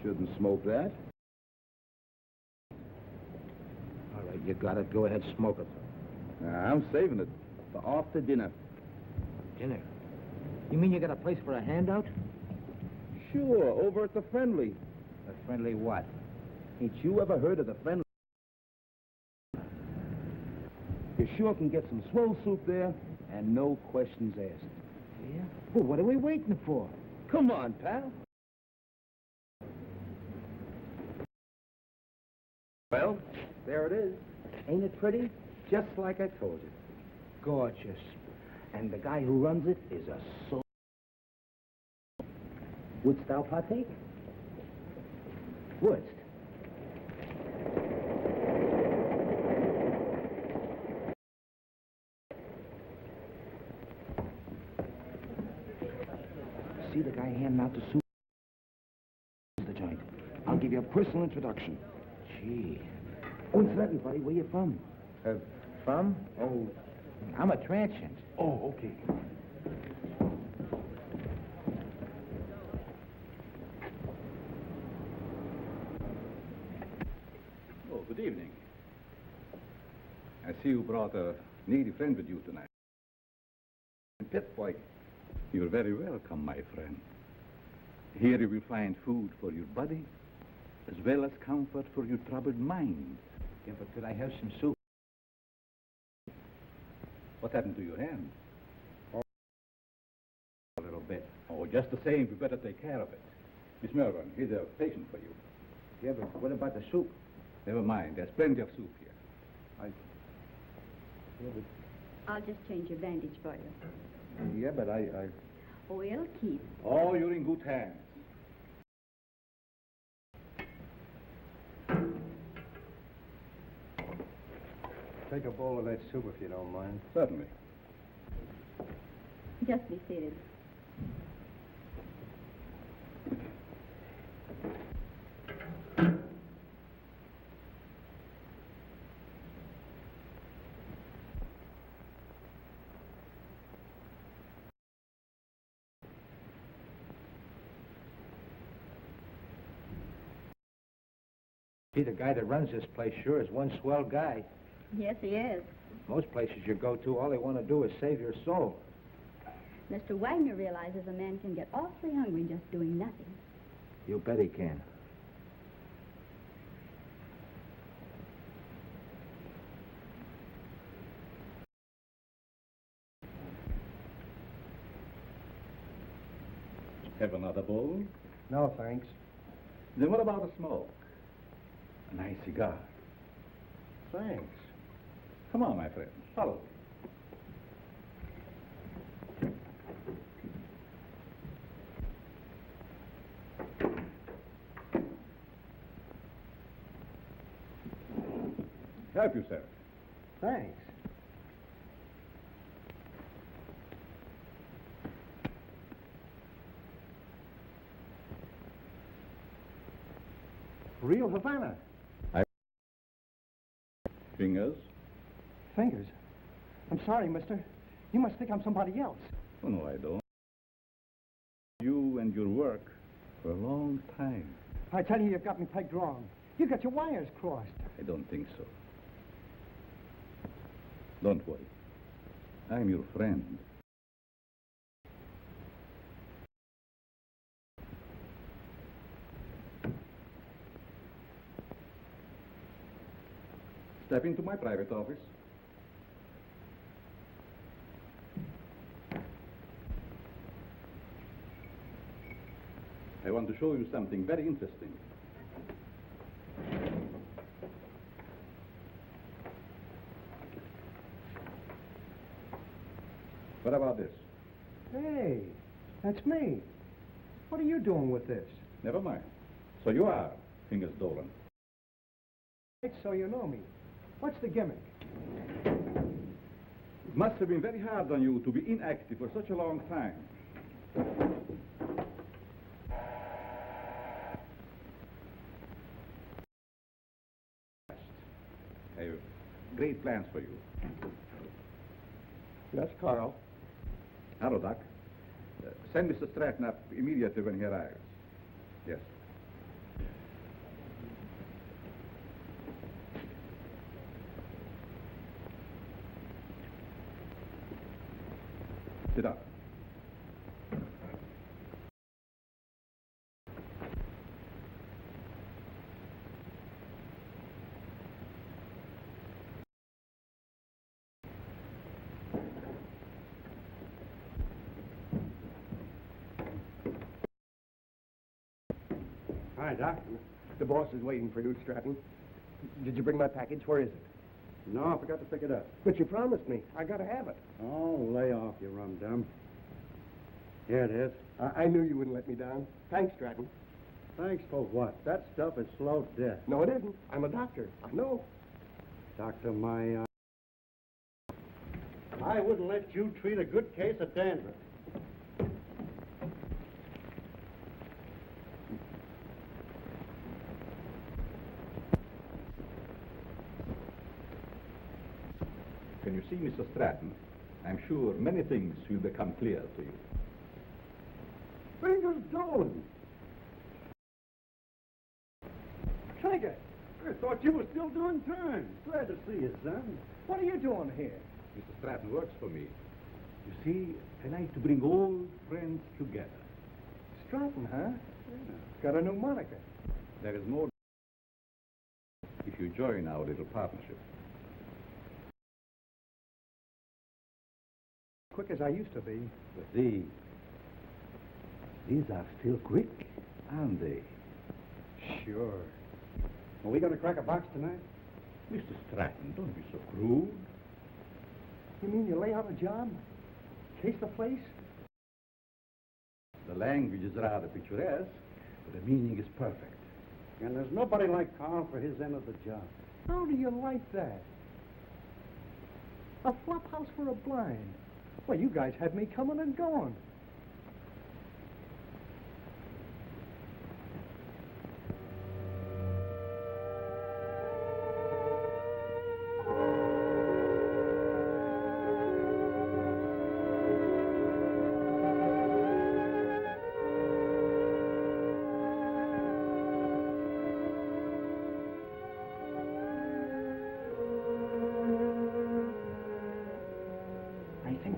shouldn't smoke that. All right, you got it. Go ahead, smoke it. I'm saving it for after dinner. Dinner? You mean you got a place for a handout? Sure, over at the Friendly. A friendly what? Ain't you ever heard of the Friendly? You sure can get some swell soup there, and no questions asked. Yeah? Well, what are we waiting for? Come on, pal. Well, there it is. Ain't it pretty? Just like I told you. Gorgeous. And the guy who runs it is a soul. Wouldst thou partake? Woods. See the guy handing out the soup? The joint. I'll give you a personal introduction. Gee. Oh, and for everybody, where you from? From? Oh, I'm a transient. Oh, okay. Oh, good evening. I see you brought a needy friend with you tonight. Pet boy, you're very welcome, my friend. Here you will find food for your body, as well as comfort for your troubled mind. Yeah, but could I have some soup? What happened to your hand? Oh, a little bit. Oh, just the same, you better take care of it. Miss Monogram, here's a patient for you. Yeah, but what about the soup? Never mind, there's plenty of soup here. Yeah, but... I'll just change your bandage for you. Yeah, but I... Oh, it'll keep. Oh, you're in good hands. Take a bowl of that soup if you don't mind. Certainly. Just be seated. See, the guy that runs this place sure is one swell guy. Yes, he is. Most places you go to, all they want to do is save your soul. Mr. Wagner realizes a man can get awfully hungry just doing nothing. You bet he can. Have another bowl? No, thanks. Then what about a smoke? A nice cigar. Thanks. Come on, my friend. Follow me. Help yourself. Thanks. Real Havana. Fingers? Fingers. I'm sorry, mister. You must think I'm somebody else. Oh, no, I don't. You and your work for a long time. I tell you, you've got me pegged wrong. You got your wires crossed. I don't think so. Don't worry. I'm your friend. Step into my private office. I want to show you something very interesting. What about this? Hey, that's me. What are you doing with this? Never mind. So you are Fingers Dolan. It's so you know me. What's the gimmick? It must have been very hard on you to be inactive for such a long time. I have great plans for you. Yes, Carl. Hello, Doc. Send Mr. Stratton up immediately when he arrives. Yes. Sit up. Hi, Doc. The boss is waiting for you, Stratton. Did you bring my package? Where is it? No, I forgot to pick it up. But you promised me. I gotta have it. Oh, lay off, you rum-dum. Here it is. I knew you wouldn't let me down. Thanks, Stratton. Thanks for what? That stuff is slow to death. No, it isn't. I'm a doctor. I know. Doctor, I wouldn't let you treat a good case of dandruff. When you see Mr. Stratton, I'm sure many things will become clear to you. Fingers going. Trigger, I thought you were still doing turns. Glad to see you, son. what are you doing here? Mr. Stratton works for me. You see, I like to bring old friends together. Stratton, huh? Got a new moniker. There is more if you join our little partnership. Quick as I used to be. But these are still quick, aren't they? Sure. Are we going to crack a box tonight? Mr. Stratton, don't be so crude. You mean you lay out a job? Case the place? The language is rather picturesque, but the meaning is perfect. And there's nobody like Carl for his end of the job. How do you like that? A flop house for a blind. Well, you guys had me coming and going.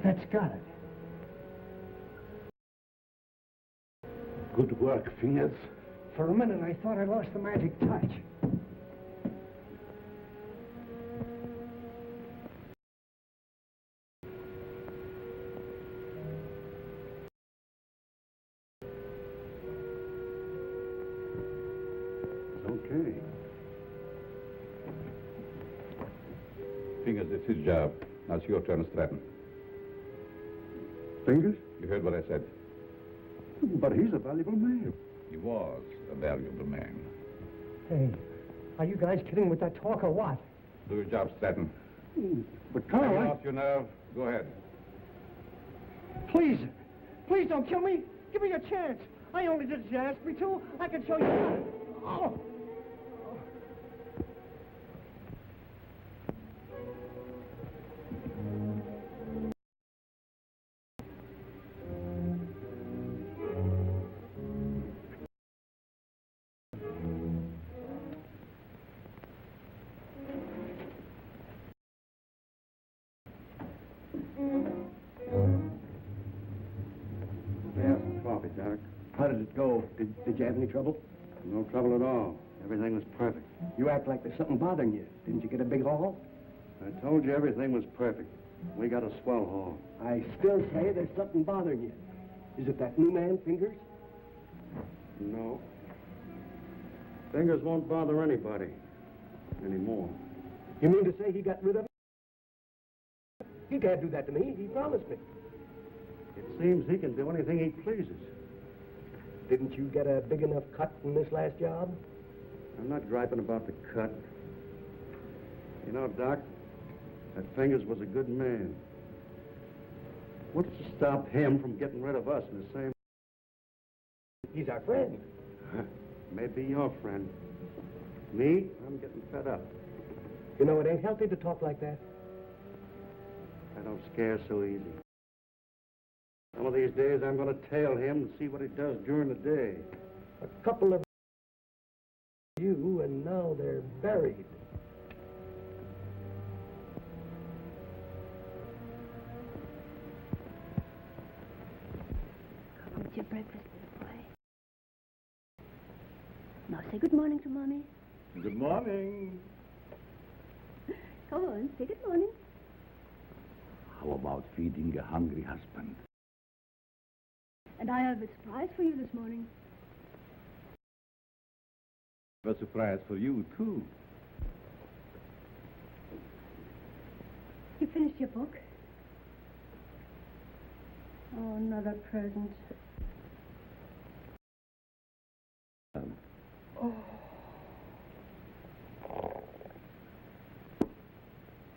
That's got it. Good work, Fingers. For a minute, I thought I lost the magic touch. It's okay. Fingers, it's his job. Now it's your turn, Stratton. Fingers? You heard what I said. But he's a valuable man. He was a valuable man. Hey, are you guys kidding with that talk or what? Do your job, Stratton. But Have Carl, you I... lost your nerve? Go ahead. Please, please don't kill me. Give me a chance. I only did as you asked me to. I can show you. Oh. Yeah, some coffee, Doc. How did it go? Did you have any trouble? No trouble at all. Everything was perfect. You act like there's something bothering you. Didn't you get a big haul? I told you everything was perfect. We got a swell haul. I still say there's something bothering you. Is it that new man, Fingers? No. Fingers won't bother anybody anymore. You mean to say he got rid of me? He can't do that to me. He promised me. It seems he can do anything he pleases. Didn't you get a big enough cut from this last job? I'm not griping about the cut. You know, Doc, that Fingers was a good man. What's to stop him from getting rid of us in the same... He's our friend. Maybe your friend. Me, I'm getting fed up. You know, it ain't healthy to talk like that. I don't scare so easy. Some of these days, I'm going to tail him and see what he does during the day. A couple of you, and now they're buried. It's your breakfast, little boy. Now say good morning to Mommy. Good morning. Come on, say good morning. How about feeding a hungry husband? And I have a surprise for you this morning. A surprise for you, too. You finished your book? Oh, another present. Oh.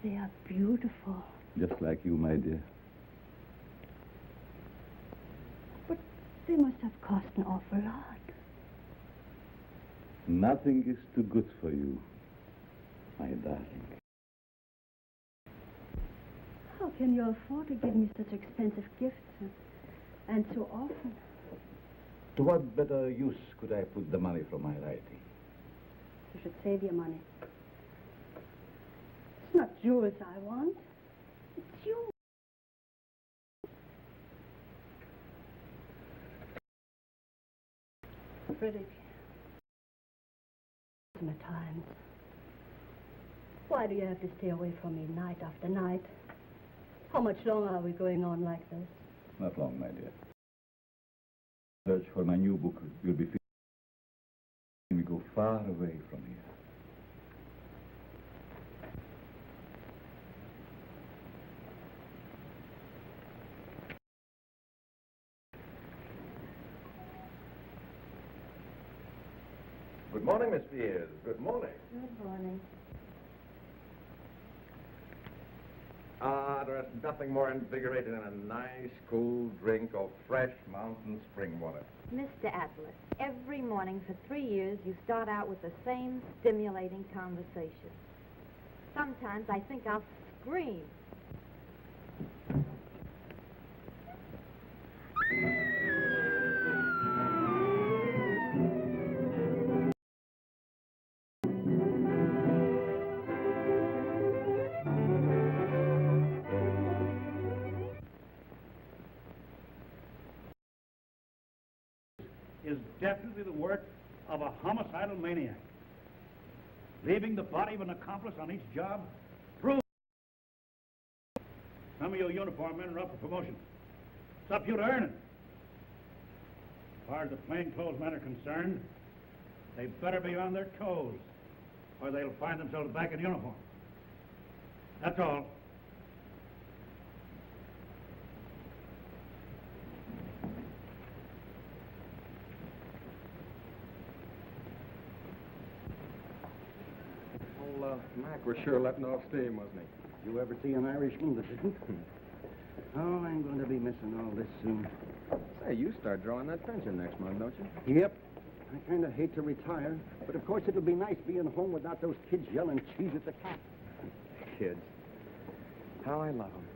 They are beautiful. Just like you, my dear. But they must have cost an awful lot. Nothing is too good for you, my darling. How can you afford to give me such expensive gifts and so often? To what better use could I put the money from my writing? You should save your money. It's not jewels I want. It's you. Frederick. At times. Why do you have to stay away from me night after night? How much longer are we going on like this? Not long, my dear. Search for my new book will be finished when we go far away from here. Good morning, Miss Spears. Good morning. Good morning. There's nothing more invigorating than a nice, cool drink of fresh mountain spring water. Mr. Atlas, every morning for 3 years you start out with the same stimulating conversation. Sometimes I think I'll scream. Is definitely the work of a homicidal maniac. Leaving the body of an accomplice on each job proves. Some of you uniform men are up for promotion. It's up to you to earn it. As far as the plainclothes men are concerned, they better be on their toes, or they'll find themselves back in uniform. That's all. Mac was sure letting off steam, wasn't he? You ever see an Irishman that didn't? Oh, I'm going to be missing all this soon. Say, you start drawing that pension next month, don't you? Yep. I kind of hate to retire, but of course it'll be nice being home without those kids yelling cheese at the cat. Kids. How I love them.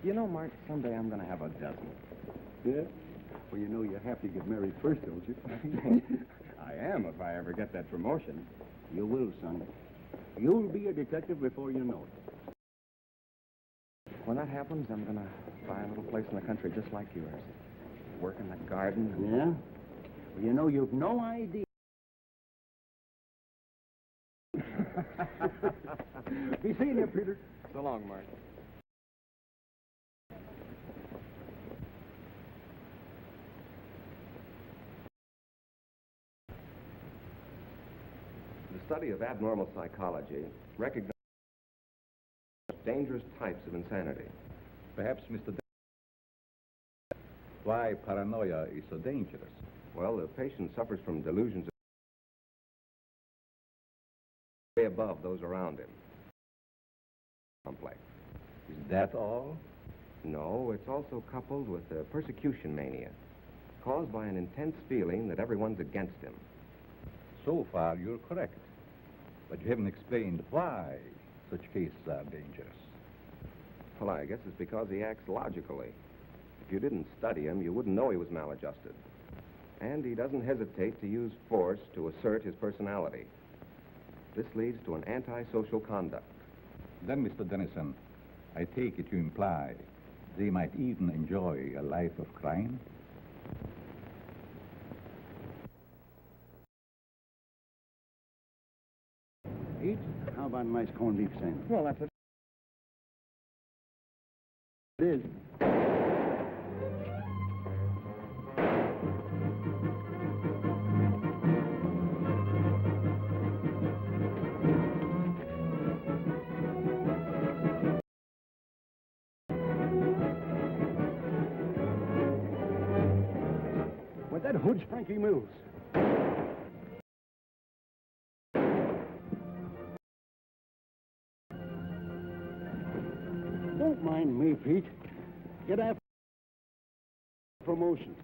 You know, Mark, someday I'm going to have a dozen. Yeah? Well, you know you have to get married first, don't you? I am, if I ever get that promotion. You will, son. You'll be a detective before you know it. When that happens, I'm going to buy a little place in the country just like yours. Work in the garden. Yeah? Well, you know, you've no idea. Be seeing you, Peter. So long, Mark. The study of abnormal psychology recognizes dangerous types of insanity. Perhaps, Mr. Why paranoia is so dangerous? Well, the patient suffers from delusions way above those around him. Complex. Is that all? No, it's also coupled with a persecution mania, caused by an intense feeling that everyone's against him. So far, you're correct. But you haven't explained why such cases are dangerous. Well, I guess it's because he acts logically. If you didn't study him, you wouldn't know he was maladjusted. And he doesn't hesitate to use force to assert his personality. This leads to an antisocial conduct. Then, Mr. Dennison, I take it you imply they might even enjoy a life of crime? about a nice corned beef sandwich? Well, that's it. It is. But that hood's Frankie Mills. Don't mind me, Pete. Get after promotions.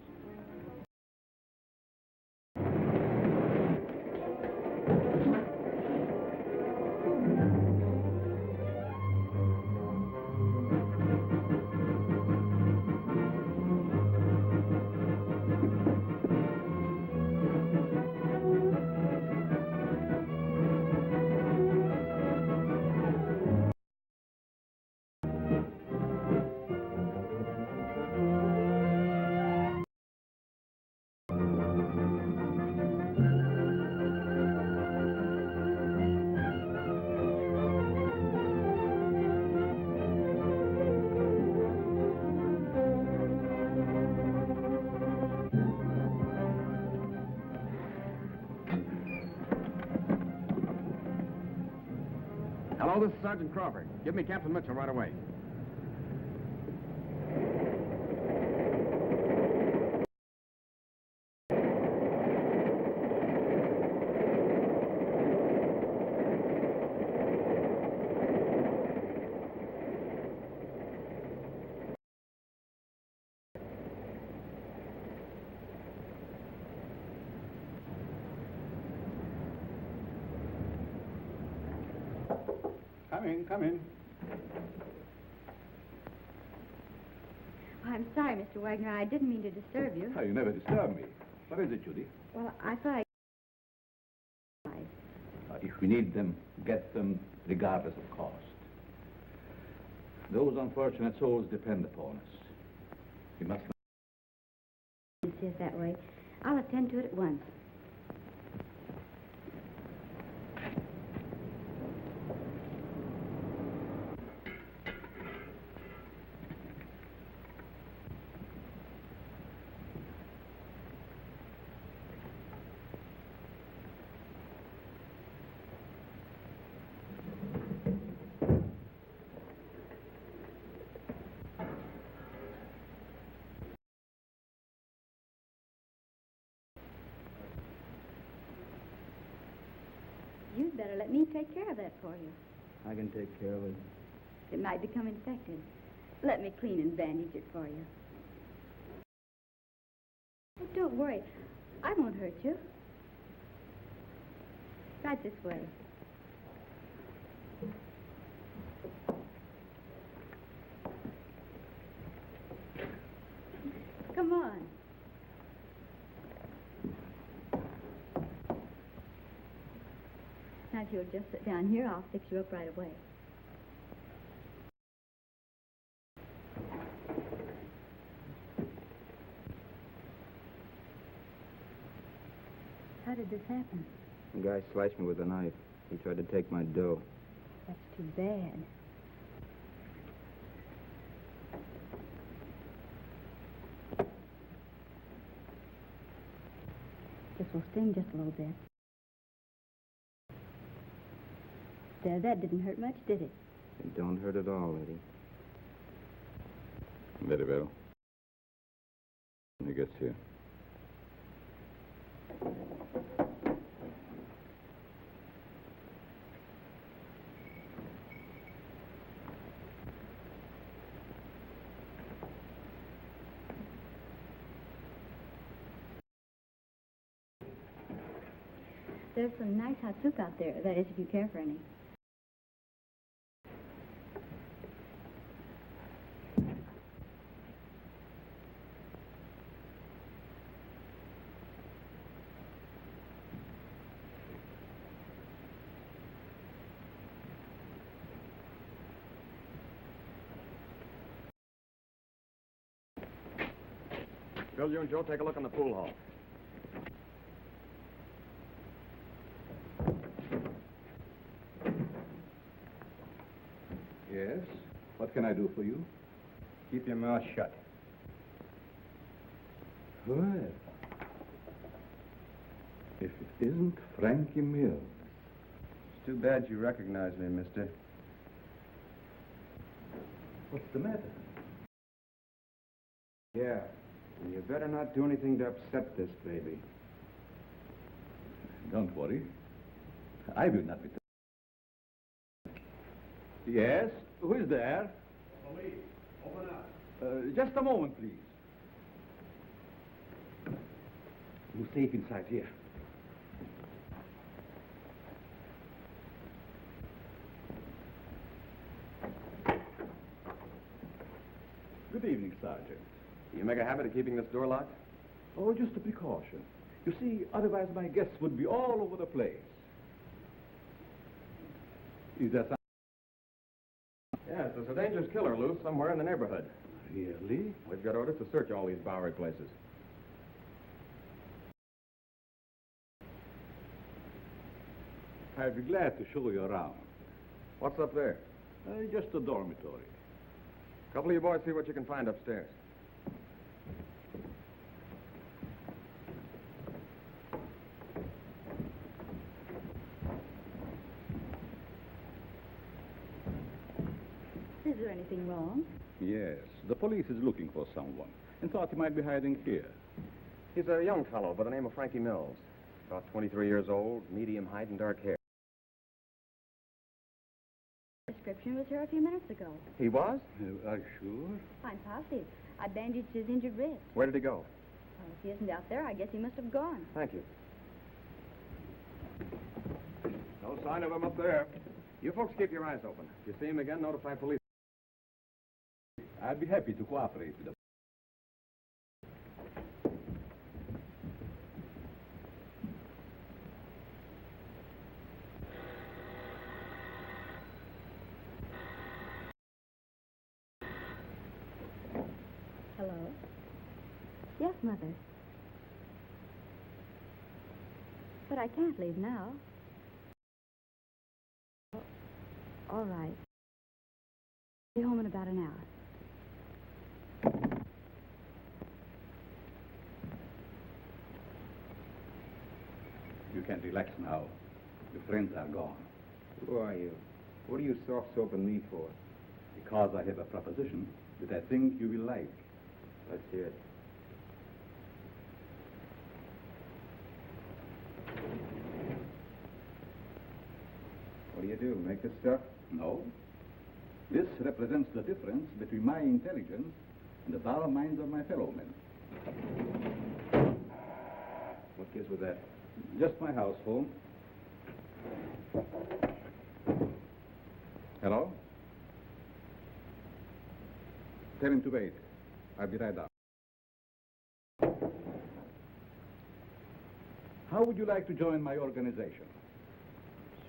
Hello, this is Sergeant Crawford. Give me Captain Mitchell right away. Come in. Oh, I'm sorry, Mr. Wagner. I didn't mean to disturb you. Oh, you never disturb me. What is it, Judy? Well, I thought If we need them, get them regardless of cost. Those unfortunate souls depend upon us. We must not... insist that way. I'll attend to it at once. You'd better let me take care of that for you. I can take care of it. It might become infected. Let me clean and bandage it for you. Oh, don't worry. I won't hurt you. Right this way. Come on. Now, if you'll just sit down here, I'll fix you up right away. How did this happen? The guy sliced me with a knife. He tried to take my dough. That's too bad. This will sting just a little bit. There, that didn't hurt much, did it? It don't hurt at all, Eddie. Very well. When he gets here. There's some nice hot soup out there. That is, if you care for any. Bill, you and Joe take a look in the pool hall. can I do for you? Keep your mouth shut. Well, if it isn't Frankie Mills. It's too bad you recognize me, mister. What's the matter? Yeah. And you better not do anything to upset this baby. Don't worry. I will not be. Yes? Who is there? Police, open up. Just a moment, please. You're safe inside here. Good evening, Sergeant. You make a habit of keeping this door locked? Oh, just a precaution. You see, otherwise my guests would be all over the place. Is there some... Yes, there's a dangerous killer loose somewhere in the neighborhood. Really? We've got orders to search all these Bowery places. I'd be glad to show you around. What's up there? Just a dormitory. A couple of you boys see what you can find upstairs. Is there anything wrong? Yes, the police is looking for someone and thought he might be hiding here. He's a young fellow by the name of Frankie Mills. About 23 years old, medium height and dark hair. Prescription was here a few minutes ago. He was? Are you sure? I'm positive. I bandaged his injured wrist. Where did he go? Well, if he isn't out there, I guess he must have gone. Thank you. No sign of him up there. You folks keep your eyes open. If you see him again, notify police. I'd be happy to cooperate with them. Hello? Yes, Mother. But I can't leave now. Oh, all right. Be home in about an hour. You can relax now. Your friends are gone. Who are you? What are you soft-soaping me for? Because I have a proposition that I think you will like. Let's hear it. What do you do? Make this stuff? No. This represents the difference between my intelligence and the dull minds of my fellow men. What gives with that? Just my house phone. Hello? Tell him to wait. I'll be right down. How would you like to join my organization?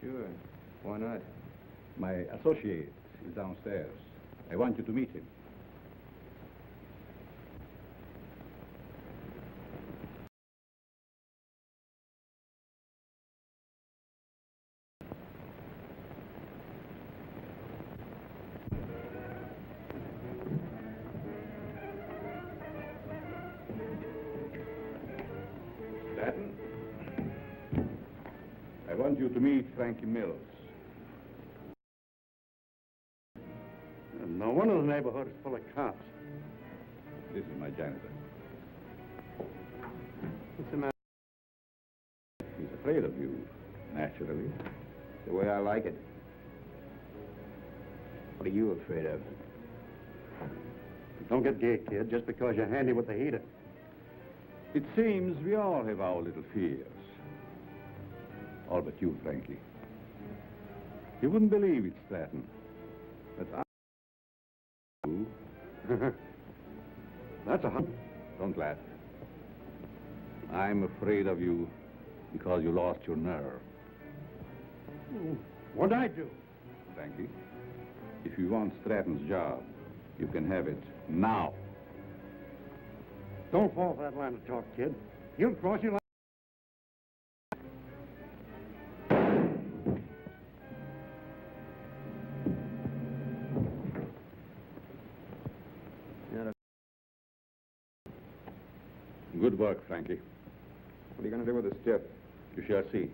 Sure. Why not? My associate is downstairs. I want you to meet him. Stanton, I want you to meet Frankie Mills. No wonder the neighborhood is full of cops. This is my janitor. What's the matter? He's afraid of you, naturally. The way I like it. What are you afraid of? Don't get gay, kid, just because you're handy with the heater. It seems we all have our little fears. All but you, Frankie. You wouldn't believe it, Stanton. But I... That's a hunt. Don't laugh. I'm afraid of you because you lost your nerve. What'd I do? Frankie, if you want Stratton's job, you can have it now. Don't fall for that line of talk, kid. You'll cross your line. Good work, Frankie. What are you going to do with this jet? You shall see.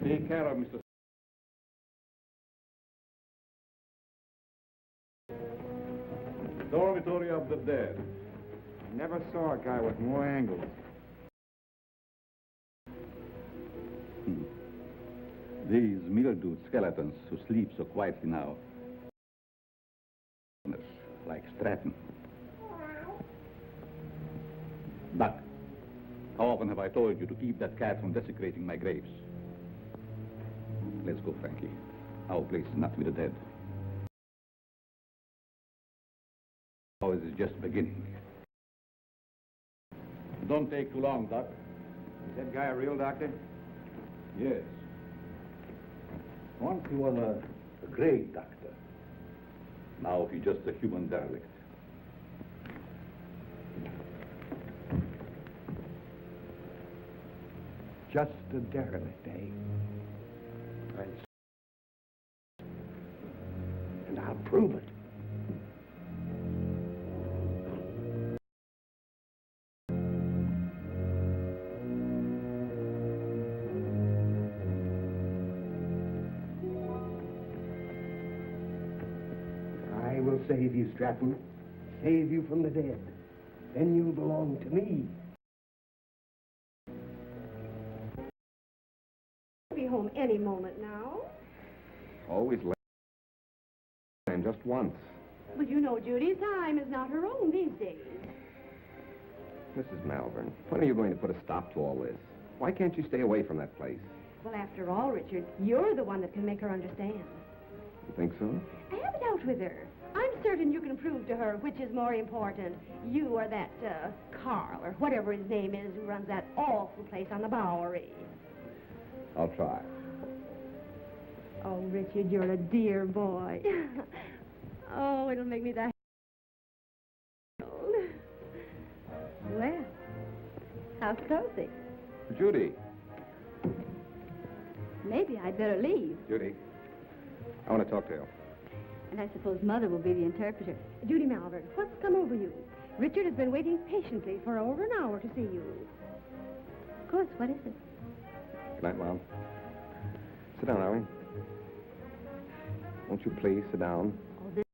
Take care of Mr. Dormitory of the dead. Never saw a guy with more angles. These mildewed skeletons who sleep so quietly now. Like Stratton. Duck, how often have I told you to keep that cat from desecrating my graves? Let's go, Frankie. Our place is not with the dead. Ours is just beginning. Don't take too long, Doc. Is that guy a real doctor? Yes. Once he was a great doctor. Now he's just a human derelict. Just a derelict, eh? And I'll prove it. I will save you, Stratton. Save you from the dead. Then you'll belong to me. Be home any moment now. Always late. And just once. Well, you know Judy's time is not her own these days. Mrs. Malvern, when are you going to put a stop to all this? Why can't you stay away from that place? Well, after all, Richard, you're the one that can make her understand. You think so? Have it out with her. I'm certain you can prove to her which is more important, you or that, Carl, or whatever his name is, who runs that awful place on the Bowery. I'll try. Oh, Richard, you're a dear boy. Oh, it'll make me the... Well, how's cozy? Judy. Maybe I'd better leave. Judy, I want to talk to you. And I suppose Mother will be the interpreter. Judy Malvern, what's come over you? Richard has been waiting patiently for over an hour to see you. Of course, what is it? Good night, Mom. Sit down, Arlie. Won't you please sit down? Oh, this...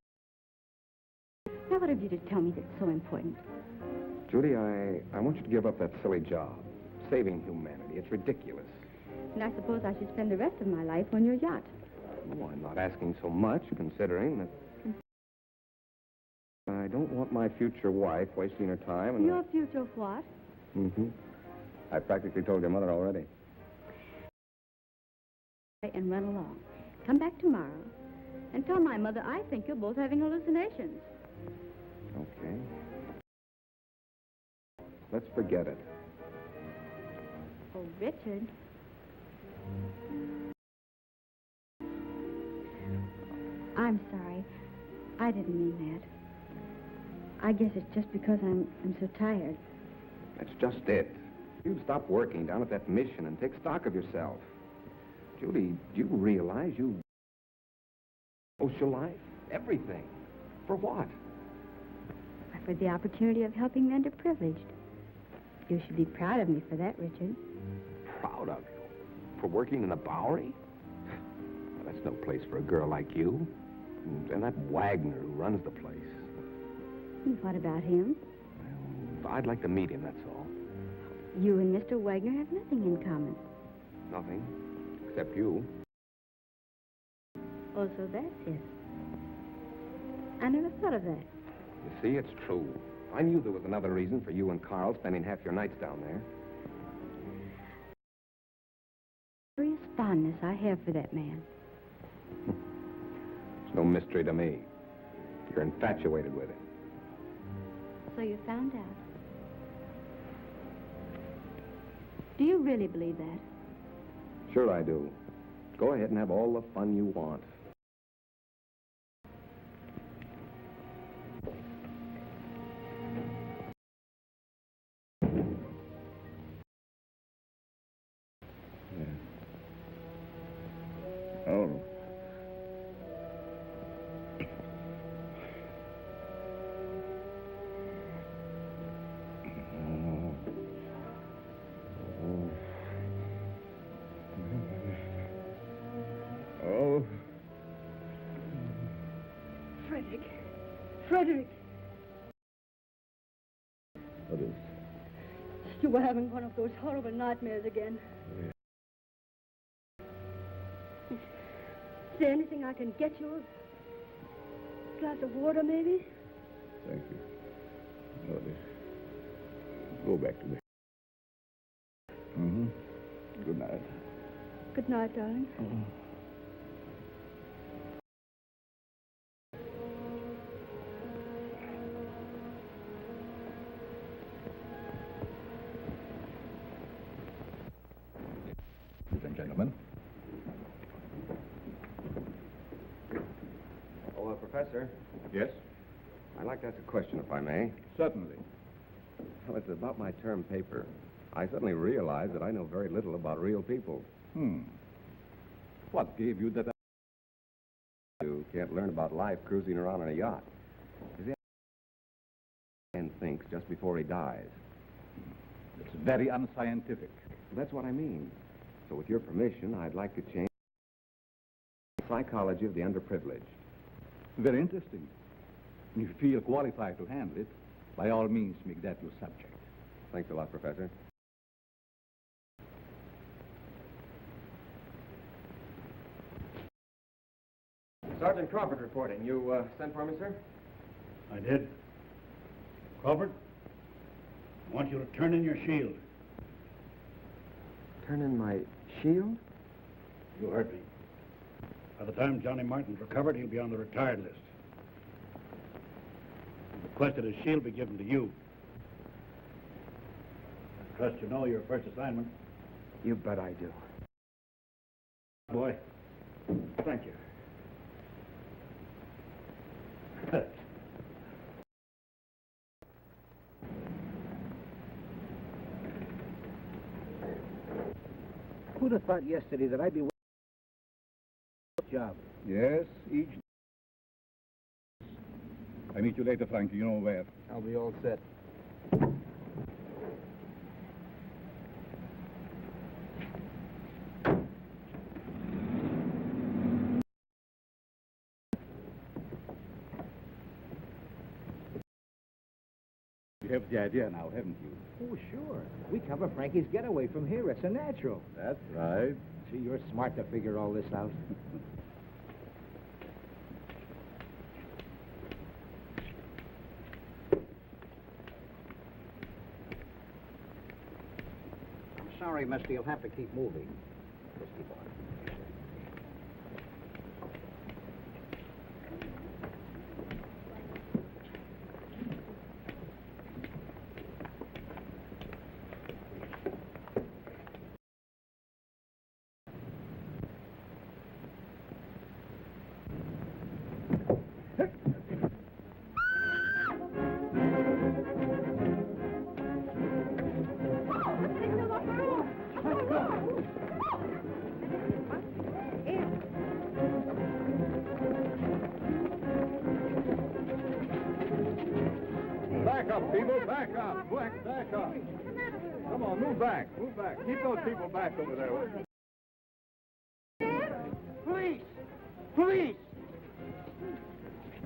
Now, what have you to tell me that's so important? Judy, I want you to give up that silly job. Saving humanity. It's ridiculous. And I suppose I should spend the rest of my life on your yacht. Oh, I'm not asking so much, considering that... I don't want my future wife wasting her time and... Your future what? Mm-hmm. I practically told your mother already. And run along. Come back tomorrow and tell my mother I think you're both having hallucinations. Okay. Let's forget it. Oh, Richard. I'm sorry. I didn't mean that. I guess it's just because I'm so tired. That's just it. You stop working down at that mission and take stock of yourself. Judy, do you realize you social life? Everything. For what? For the opportunity of helping the underprivileged. You should be proud of me for that, Richard. Proud of you? For working in the Bowery? Well, that's no place for a girl like you. And that Wagner who runs the place. And what about him? Well, I'd like to meet him, that's all. You and Mr. Wagner have nothing in common. Nothing. Except you. Oh, so that's it. I never thought of that. You see, it's true. I knew there was another reason for you and Carl spending half your nights down there. Serious fondness I have for that man. It's no mystery to me. You're infatuated with him. So you found out. Do you really believe that? Sure I do. Go ahead and have all the fun you want. Oh. Frederick, What is? you were having one of those horrible nightmares again. Is there anything I can get you? A glass of water, maybe? Thank you. No, dear. Go back to bed. Mm-hmm. Good night. Good night, darling. Ladies and gentlemen. Oh, Professor, Yes? I'd like to ask a question, if I may. Certainly. Well, it's about my term paper. I suddenly realized that I know very little about real people. What gave you that? You can't learn about life cruising around on a yacht. You see, a man thinks just before he dies. It's very unscientific. That's what I mean. So with your permission, I'd like to change the psychology of the underprivileged. Very interesting. If you feel qualified to handle it, by all means, make that your subject. Thanks a lot, Professor. Sergeant Crawford reporting. You sent for me, sir? I did. Crawford, I want you to turn in your shield. Turn in my shield? You heard me. By the time Johnny Martin's recovered, he'll be on the retired list. He requested his shield be given to you. I trust you know your first assignment. You bet I do. Boy, thank you. Who'd have thought yesterday that I'd be working a job? Yes, each. I meet you later, Frankie. You know where. I'll be all set. You have the idea now, haven't you? Oh, sure. We cover Frankie's getaway from here. It's a natural. That's right. See, you're smart to figure all this out. I'm sorry, mister. You'll have to keep moving. Just keep on. Back up, people. Back up. Back up. Come on, move back. Move back. Keep those people back over there. Police! Police!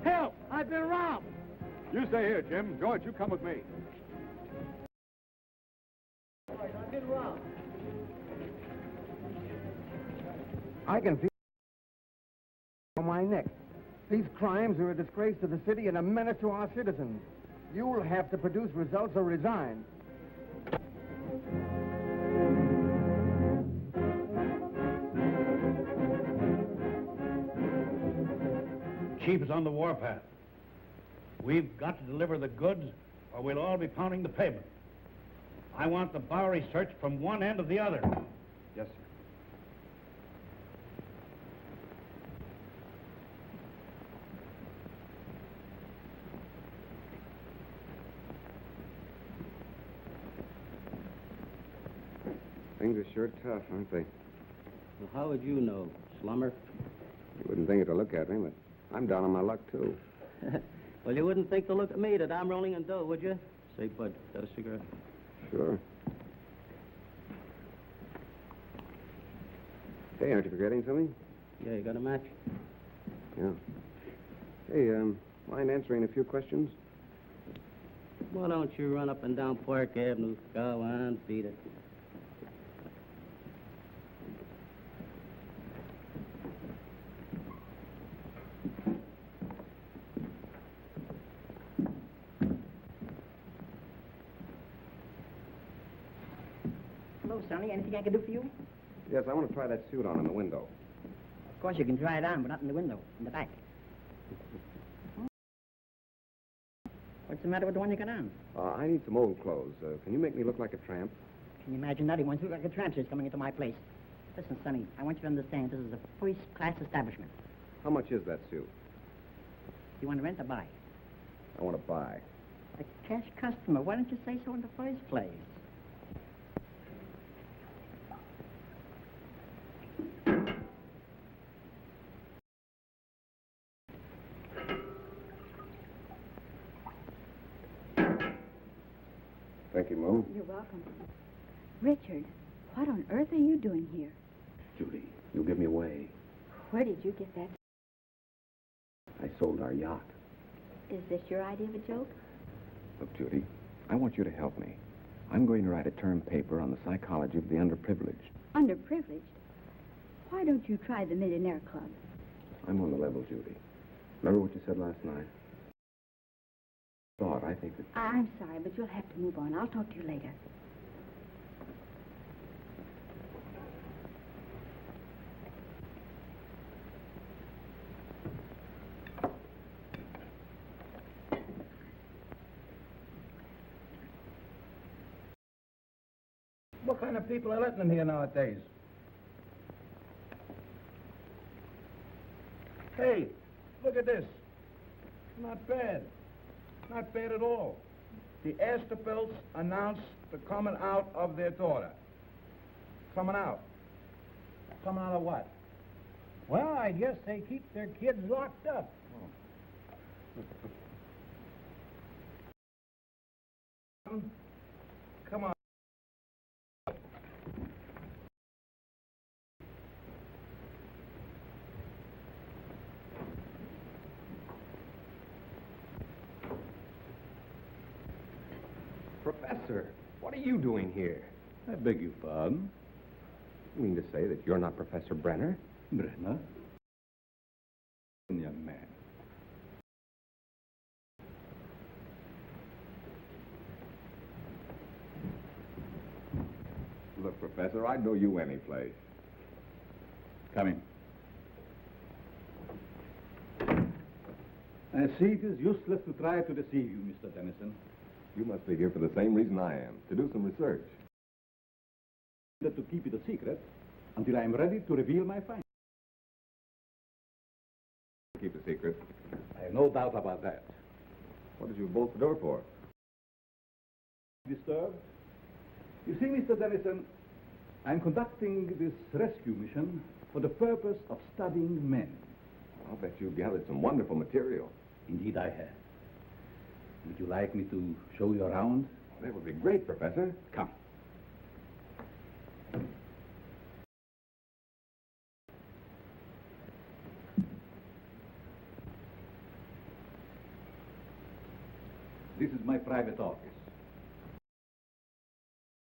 Help! I've been robbed! You stay here, Jim. George, you come with me. I've been robbed. I can feel on my neck. These crimes are a disgrace to the city and a menace to our citizens. You'll have to produce results or resign. Chief is on the warpath. We've got to deliver the goods, or we'll all be pounding the pavement. I want the Bowery searched from one end to the other. Yes, sir. Things are sure tough, aren't they? Well, how would you know, slummer? You wouldn't think it to look at me, but I'm down on my luck, too. Well, you wouldn't think to look at me that I'm rolling in dough, would you? Say, Bud, got a cigarette? Sure. Hey, aren't you forgetting something? Yeah, you got a match? Yeah. Hey, Mind answering a few questions? Why don't you run up and down Park Avenue? Go on, beat it. Hello, Sonny. Anything I can do for you? Yes, I want to try that suit on in the window. Of course, you can try it on, but not in the window, in the back. What's the matter with the one you got on? I need some old clothes. Can you make me look like a tramp? Can you imagine that? He wants to look like a tramp coming into my place. Listen, Sonny, I want you to understand this is a first-class establishment. How much is that suit? You want to rent or buy? I want to buy. A cash customer. Why don't you say so in the first place? Thank you, Mom. You're welcome. Richard, what on earth are you doing here? Judy, you'll give me away. Where did you get that? I sold our yacht. Is this your idea of a joke? Look, Judy, I want you to help me. I'm going to write a term paper on the psychology of the underprivileged. Underprivileged? Why don't you try the Millionaire Club? I'm on the level, Judy. Remember what you said last night? I think that... I'm sorry, but you'll have to move on. I'll talk to you later. What kind of people are letting in here nowadays? Hey, look at this. Not bad. Not bad at all. The Asterbilts announced the coming out of their daughter. Coming out. Coming out of what? Well, I guess they keep their kids locked up. Come on. Professor, what are you doing here? I beg your pardon? You mean to say that you're not Professor Brenner? Brenner? Young man. Look, Professor, I'd know you any place. Come in. I see it is useless to try to deceive you, Mr. Dennison. You must be here for the same reason I am, to do some research. To keep it a secret until I am ready to reveal my findings. Keep a secret. I have no doubt about that. What did you bolt the door for? Disturbed? You see, Mr. Dennison, I'm conducting this rescue mission for the purpose of studying men. I'll bet you've gathered some wonderful material. Indeed, I have. Would you like me to show you around? That would be great, Professor. Come. This is my private office.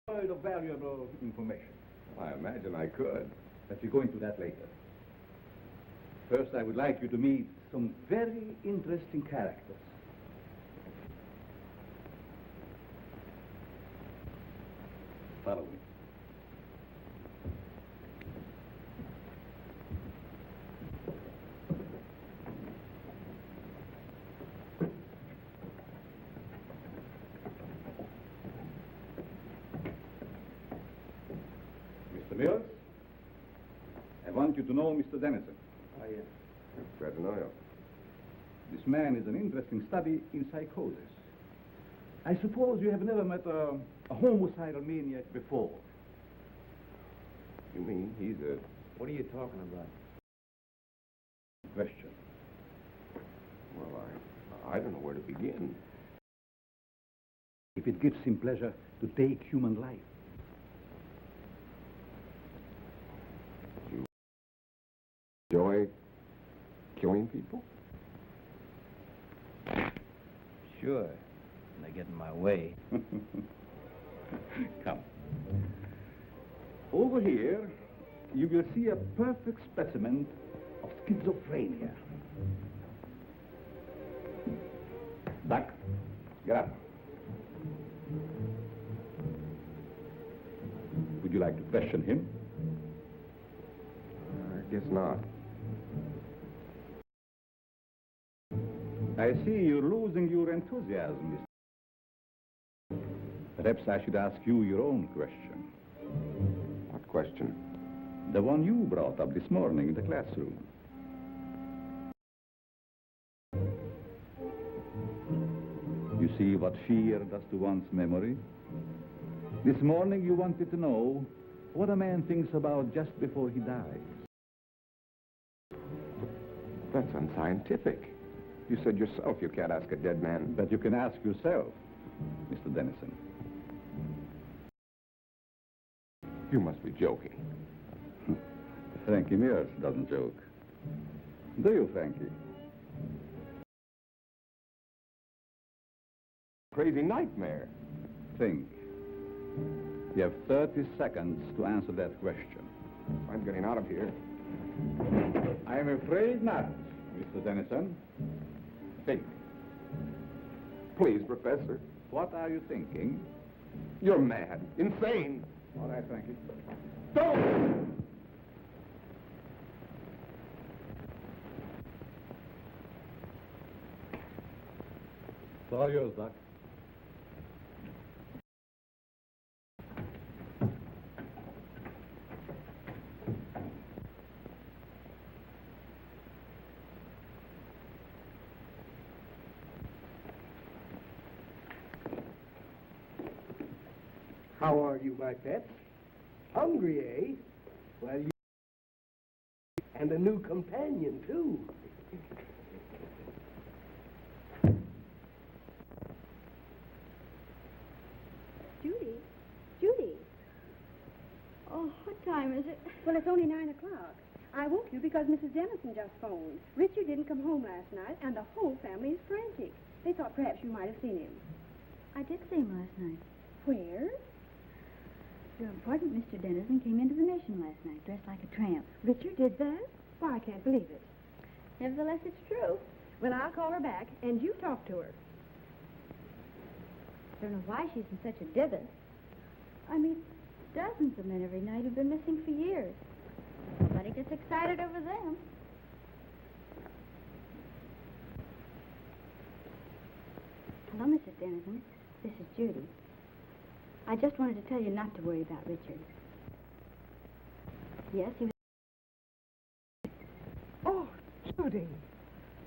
Of valuable information. I imagine I could. But we'll go into that later. First, I would like you to meet some very interesting characters. Follow me. Mr. Mills, I want you to know Mr. Dennison. Oh, yes. Glad to know you. This man is an interesting study in psychosis. I suppose you have never met a homicidal maniac before. You mean he's a... What are you talking about? Question. Well, I don't know where to begin. If it gives him pleasure to take human life. You enjoy killing people? Sure. And they get in my way. Come. Over here, you will see a perfect specimen of schizophrenia. Duck, get up. Would you like to question him? I guess not. I see you're losing your enthusiasm, Mr. Perhaps I should ask you your own question. What question? The one you brought up this morning in the classroom. You see what fear does to one's memory? This morning you wanted to know what a man thinks about just before he dies. That's unscientific. You said yourself you can't ask a dead man. But you can ask yourself, Mr. Dennison. You must be joking. Frankie Mears doesn't joke. Do you, Frankie? Crazy nightmare. Think. You have 30 seconds to answer that question. I'm getting out of here. I'm afraid not, Mr. Dennison. Think. Please, Professor. What are you thinking? You're mad. Insane. All right, Frankie. Don't! It's all yours, Doc. How are you, my pets? Hungry, eh? Well, you... And a new companion, too. Judy? Judy? Oh, what time is it? Well, it's only 9 o'clock. I woke you because Mrs. Dennison just phoned. Richard didn't come home last night, and the whole family is frantic. They thought perhaps you might have seen him. I did see him last night. Where? Your important Mr. Dennison came into the mission last night, dressed like a tramp. Richard did that? Why, I can't believe it. Nevertheless, it's true. Well, I'll call her back, and you talk to her. Don't know why she's in such a divot. I meet dozens of men every night who've been missing for years. Nobody gets excited over them. Hello, Mrs. Dennison. This is Judy. I just wanted to tell you not to worry about Richard. Yes, he was... Oh, Judy,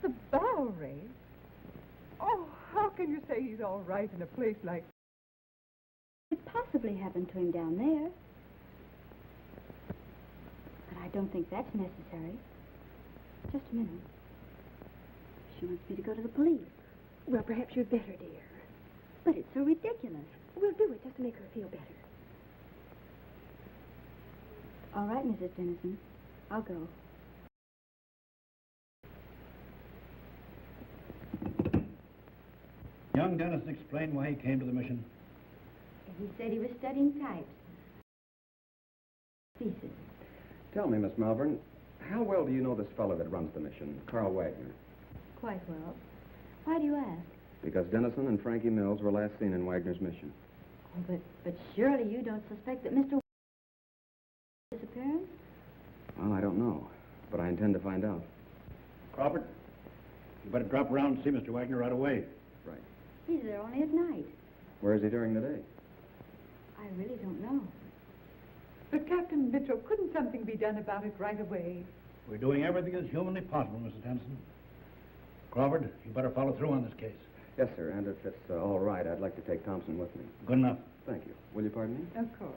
the Bowery. Oh, how can you say he's all right in a place like... It possibly happened to him down there. But I don't think that's necessary. Just a minute. She wants me to go to the police. Well, perhaps you'd better, dear. But it's so ridiculous. We'll do it just to make her feel better. All right, Mrs. Dennison. I'll go. Young Dennison explained why he came to the mission. He said he was studying types. Thesis. Tell me, Miss Malvern, how well do you know this fellow that runs the mission, Carl Wagner? Quite well. Why do you ask? Because Dennison and Frankie Mills were last seen in Wagner's mission. Oh, but surely you don't suspect that Mr. disappearance? Well, I don't know, but I intend to find out. Crawford, you better drop around and see Mr. Wagner right away. Right. He's there only at night. Where is he during the day? I really don't know. But Captain Mitchell, couldn't something be done about it right away? We're doing everything that's humanly possible, Mrs. Dennison. Crawford, you better follow through on this case. Yes, sir, and if it's all right, I'd like to take Thompson with me. Good enough. Thank you. Will you pardon me? Of course.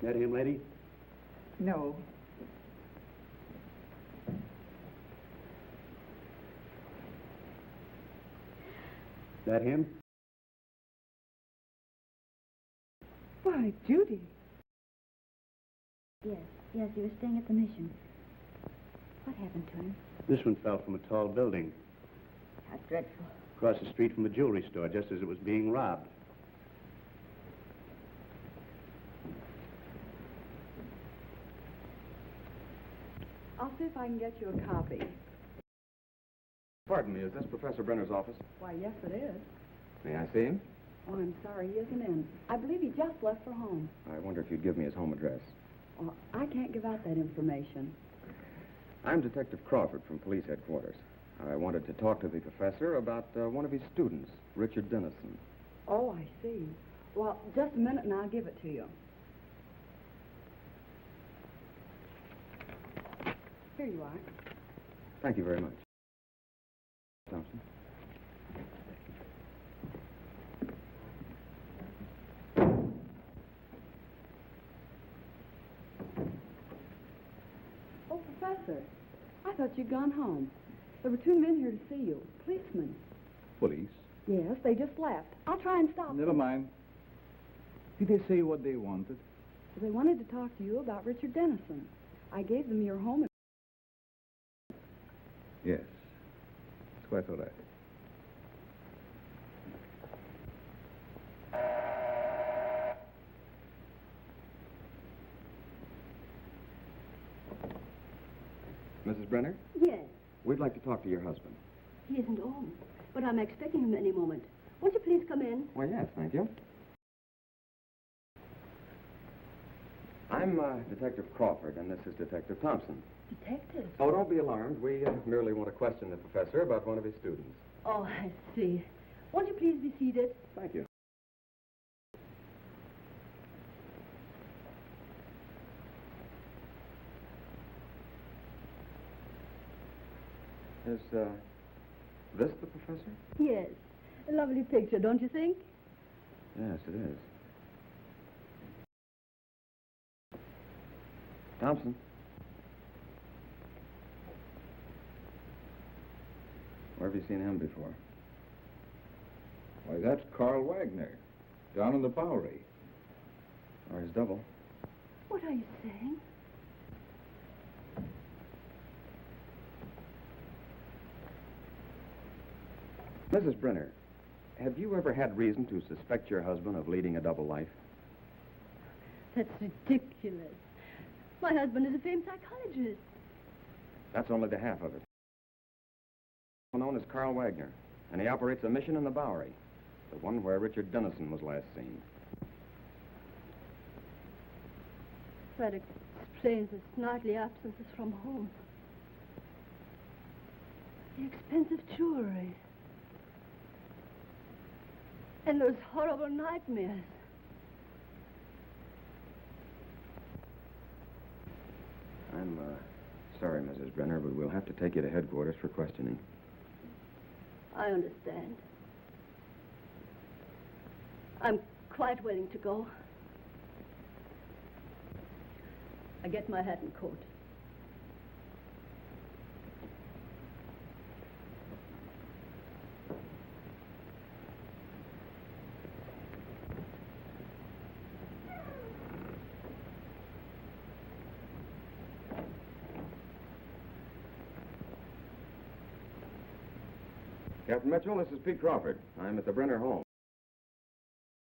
That him, lady? No. That him? Why, Judy. Yes, he was staying at the mission. What happened to him? This one fell from a tall building How dreadful. across the street from a jewelry store just as it was being robbed. I'll see if I can get you a copy. Pardon me, is this Professor Brenner's office? Why, yes, it is. May I see him? Oh, I'm sorry, he isn't in. I believe he just left for home. I wonder if you'd give me his home address. Oh, I can't give out that information. I'm Detective Crawford from police headquarters. I wanted to talk to the professor about one of his students, Richard Dennison. Oh, I see. Well, just a minute and I'll give it to you. Here you are. Thank you very much. Thompson. Oh, Professor, I thought you'd gone home. There were 2 men here to see you, policemen. Police? Yes, they just left. I'll try and stop Never them. mind. Did they say what they wanted? They wanted to talk to you about Richard Dennison. I gave them your home. Yes. It's quite all right. Mrs. Brenner, Yes, we'd like to talk to your husband. he isn't home, but I'm expecting him any moment. Won't you please come in? Why, yes, thank you. I'm Detective Crawford, and this is Detective Thompson. Detective? Oh, don't be alarmed. We merely want to question the professor about one of his students. Oh, I see. Won't you please be seated? Thank you. Is this the professor? Yes. A lovely picture, don't you think? Yes, it is. Thompson. Where have you seen him before? Why, that's Carl Wagner, down in the Bowery. Or his double. What are you saying? Mrs. Brenner, have you ever had reason to suspect your husband of leading a double life? That's ridiculous. My husband is a famed psychologist. That's only the half of it. Known as Carl Wagner, and he operates a mission in the Bowery, the one where Richard Dennison was last seen. That explains his nightly absences from home. The expensive jewelry. And those horrible nightmares. I'm sorry, Mrs. Brenner, but we'll have to take you to headquarters for questioning. I understand. I'm quite willing to go. I get my hat and coat. Captain Mitchell, this is Pete Crawford. I'm at the Brenner home.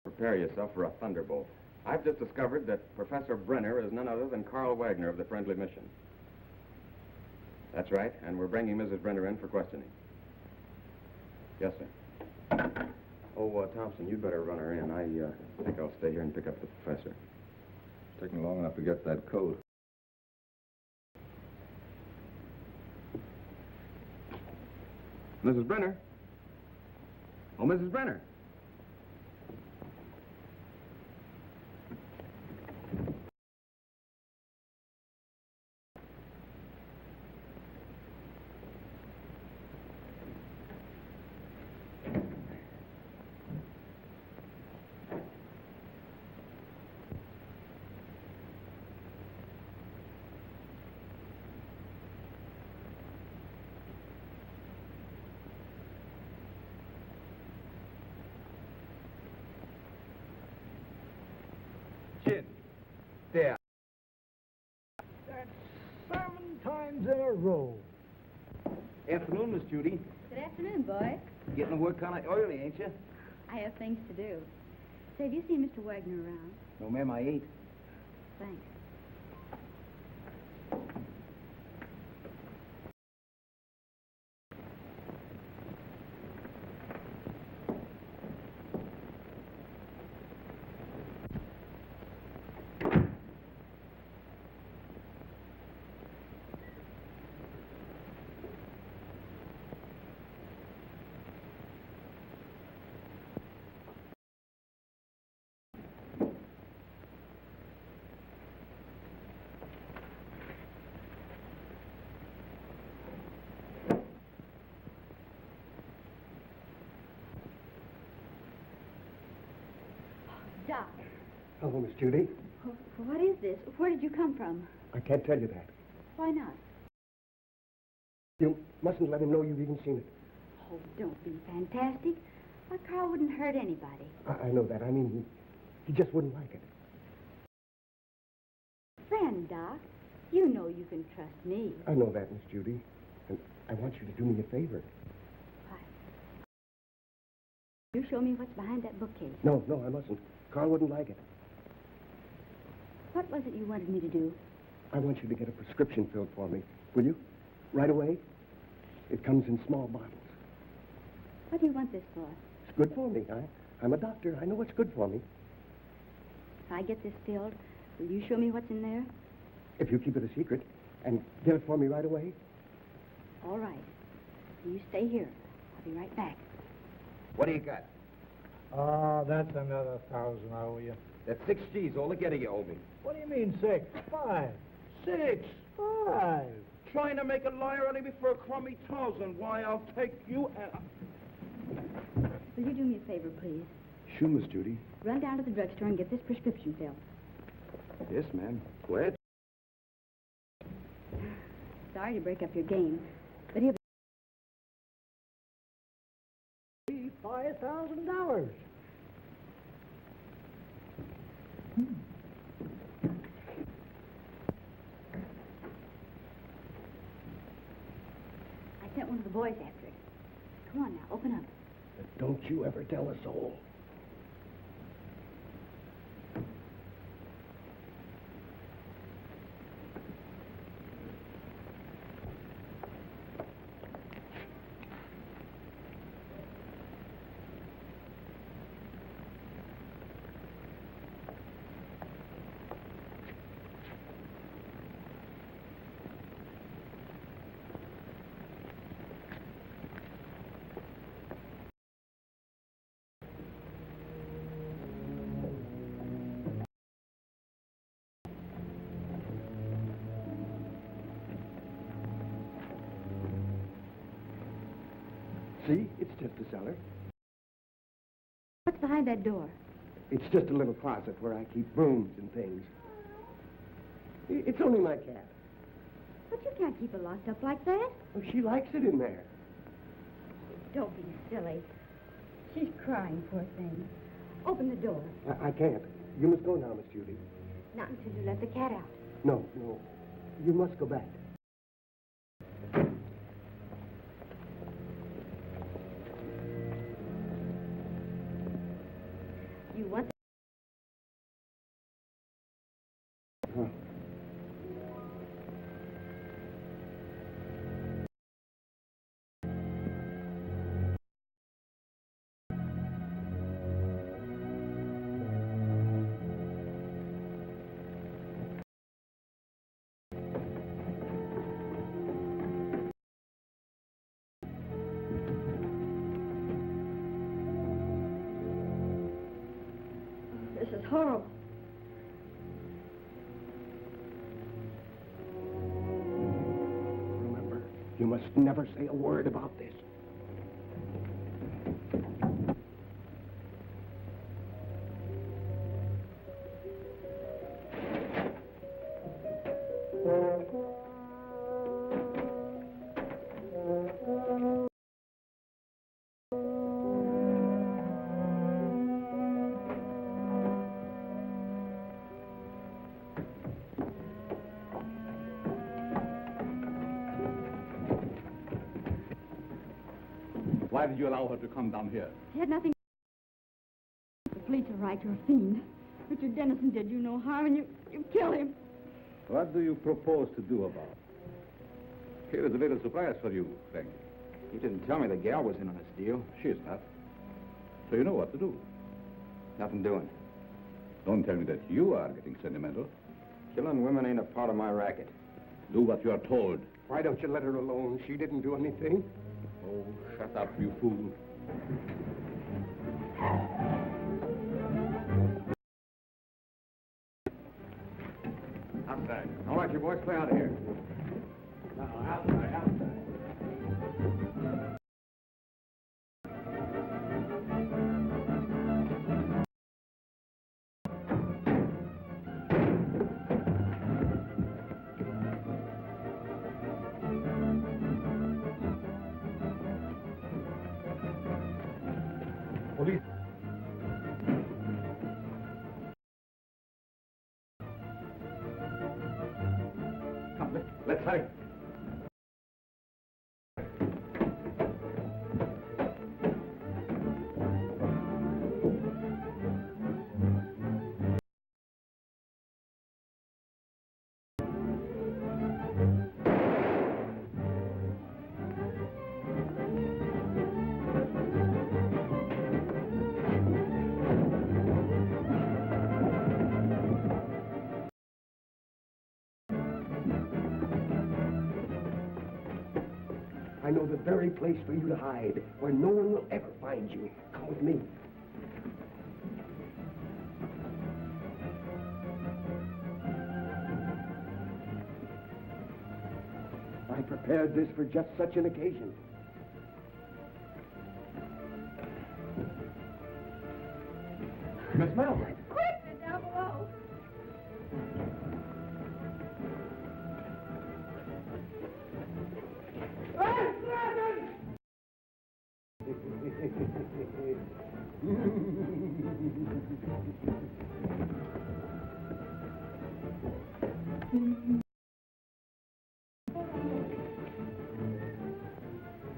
Prepare yourself for a thunderbolt. I've just discovered that Professor Brenner is none other than Carl Wagner of the Friendly Mission. That's right, and we're bringing Mrs. Brenner in for questioning. Yes, sir. Oh, Thompson, you'd better run her in. I think I'll stay here and pick up the professor. It's taking long enough to get that coat. Mrs. Brenner? Oh, Mrs. Brenner. times in a row. Afternoon, Miss Judy. Good afternoon, boy. Getting the work kind of oily, ain't you? I have things to do. Say, have you seen Mr. Wagner around? No, ma'am, I ain't. Thanks. Doc. Hello, Miss Judy. What is this? Where did you come from? I can't tell you that. Why not? You mustn't let him know you've even seen it. Oh, don't be fantastic. Why, Carl wouldn't hurt anybody. I know that. I mean, he just wouldn't like it. Friend, Doc, you know you can trust me. I know that, Miss Judy. And I want you to do me a favor. Why? You show me what's behind that bookcase. No, I mustn't. Carl wouldn't like it. What was it you wanted me to do? I want you to get a prescription filled for me. Will you? Right away? It comes in small bottles. What do you want this for? It's good for me. I'm a doctor. I know what's good for me. If I get this filled, will you show me what's in there? If you keep it a secret and get it for me right away. All right. You stay here. I'll be right back. What do you got? Oh, that's another 1,000 I owe you. That's 6 G's, all together you owe me. What do you mean 6? 5. 6. 5. Trying to make a liar out of me for a crummy 1,000. Why, I'll take you and... Will you do me a favor, please? Sure, Miss Judy. Run down to the drugstore and get this prescription filled. Yes, ma'am. Go ahead. Sorry to break up your game, but here... $5,000. I sent one of the boys after it. Come on now, open up. Don't you ever tell a soul. See? It's just a cellar. What's behind that door? It's just a little closet where I keep brooms and things. It's only my cat. But you can't keep it locked up like that. Oh, she likes it in there. Don't be silly. She's crying, poor thing. Open the door. I can't. You must go now, Miss Judy. Not until you let the cat out. No. You must go back. You want... This is horrible. Remember, you must never say a word about this. Why did you allow her to come down here? He had nothing. The police are right. You're a fiend. Richard Dennison did you no harm, and you killed him. What do you propose to do about it? Here is a little surprise for you, Frank. You didn't tell me the gal was in on this deal. She's not. So you know what to do. Nothing doing. Don't tell me that you are getting sentimental. Killing women ain't a part of my racket. Do what you are told. Why don't you let her alone? She didn't do anything. Oh, shut up, you fool. Outside. All right, you boys, clear out of here. Outside. Police. Come, let's hurry. I know the very place for you to hide, where no one will ever find you. Come with me. I prepared this for just such an occasion. Miss Melvin. Quick! They're down below.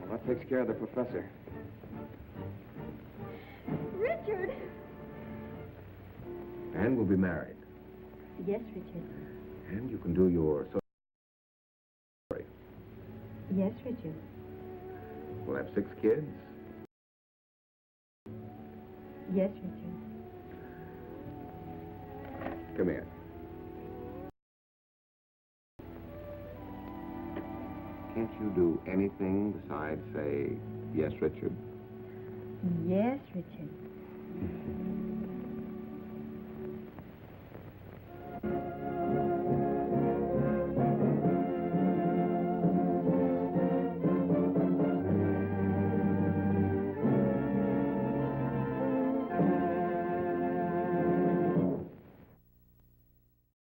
Well, that takes care of the professor. Richard! And we'll be married. Yes, Richard. And you can do your story. Yes, Richard. We'll have 6 kids. Yes, Richard. Come here. Can't you do anything besides say, yes, Richard? Yes, Richard.